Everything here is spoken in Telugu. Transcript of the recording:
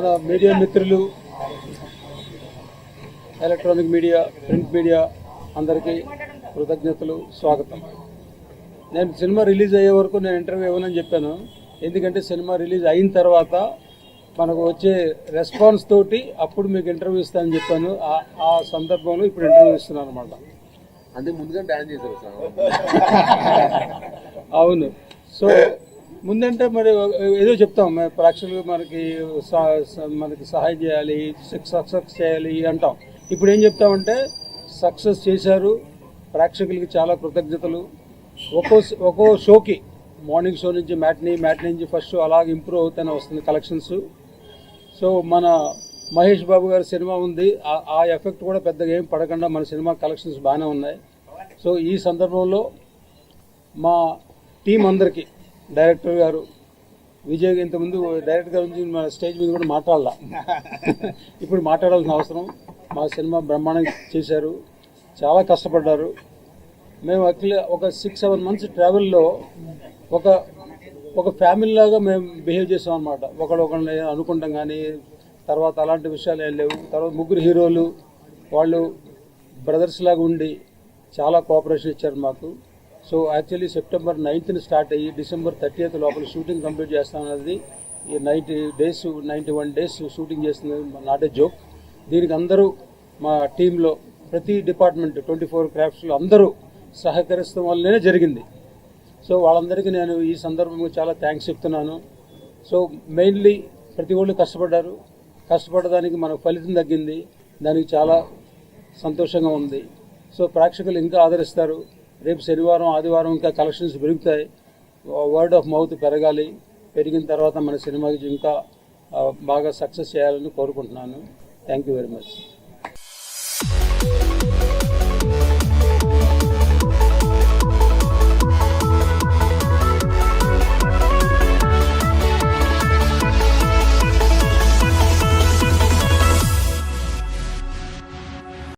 మన మీడియా మిత్రులు, ఎలక్ట్రానిక్ మీడియా, ప్రింట్ మీడియా అందరికీ కృతజ్ఞతలు, స్వాగతం. నేను సినిమా రిలీజ్ అయ్యే వరకు నేను ఇంటర్వ్యూ ఇవ్వనని చెప్పాను. ఎందుకంటే సినిమా రిలీజ్ అయిన తర్వాత మనకు వచ్చే రెస్పాన్స్ తోటి అప్పుడు మీకు ఇంటర్వ్యూ ఇస్తానని చెప్పాను. ఆ సందర్భంలో ఇప్పుడు ఇంటర్వ్యూ ఇస్తున్నాను అనమాట. అంటే ముందుగా డాన్స్ చేశారు సార్. అవును. సో ముందంటే మరి ఏదో చెప్తాం, ప్రేక్షకులు మనకి సహాయం చేయాలి, సక్సెస్ చేయాలి అంటాం. ఇప్పుడు ఏం చెప్తామంటే సక్సెస్ చేశారు, ప్రేక్షకులకి చాలా కృతజ్ఞతలు. ఒక్కో షోకి మార్నింగ్ షో నుంచి మ్యాట్నీ నుంచి ఫస్ట్ షో అలాగే ఇంప్రూవ్ అవుతూనే వస్తుంది కలెక్షన్స్. సో మన మహేష్ బాబు గారి సినిమా ఉంది, ఆ ఎఫెక్ట్ కూడా పెద్దగా ఏం పడకుండా మన సినిమా కలెక్షన్స్ బాగానే ఉన్నాయి. సో ఈ సందర్భంలో మా టీం అందరికీ, డైరెక్టర్ గారు విజయ్, ఇంతకుముందు డైరెక్టర్ గారి గురించి మన స్టేజ్ మీద కూడా మాట్లాడాల, ఇప్పుడు మాట్లాడాల్సిన అవసరం. మా సినిమా బ్రహ్మాండంగా చేశారు, చాలా కష్టపడ్డారు. మేము ఒక 6-7 months ట్రావెల్లో ఒక ఫ్యామిలీ లాగా మేము బిహేవ్ చేసాం అనమాట. ఒకళ్ళని అనుకుంటాం కానీ తర్వాత అలాంటి విషయాలు ఏం లేవు. తర్వాత ముగ్గురు హీరోలు వాళ్ళు బ్రదర్స్ లాగా ఉండి చాలా కోఆపరేషన్ ఇచ్చారు మాకు. So actually September 9th start అయ్యి December 30th లోపల షూటింగ్ కంప్లీట్ చేస్తామన్నది. ఈ 91 days షూటింగ్ చేస్తుంది, నాట్ ఏ జోక్. దీనికి అందరూ మా టీంలో ప్రతి డిపార్ట్మెంట్ 24 క్రాఫ్ట్స్లో అందరూ సహకరిస్తాం వల్లనే జరిగింది. సో వాళ్ళందరికీ నేను ఈ సందర్భంగా చాలా థ్యాంక్స్ చెప్తున్నాను. సో మెయిన్లీ ప్రతి ఒళ్ళు కష్టపడడానికి మనకు ఫలితం తగ్గింది, దానికి చాలా సంతోషంగా ఉంది. సో ప్రేక్షకులు ఇంకా ఆదరిస్తారు. రేపు శనివారం ఆదివారం ఇంకా కలెక్షన్స్ పెరుగుతాయి, వర్డ్ ఆఫ్ మౌత్ పెరగాలి. పెరిగిన తర్వాత మన సినిమాకి ఇంకా బాగా సక్సెస్ చేయాలని కోరుకుంటున్నాను. Thank you very much.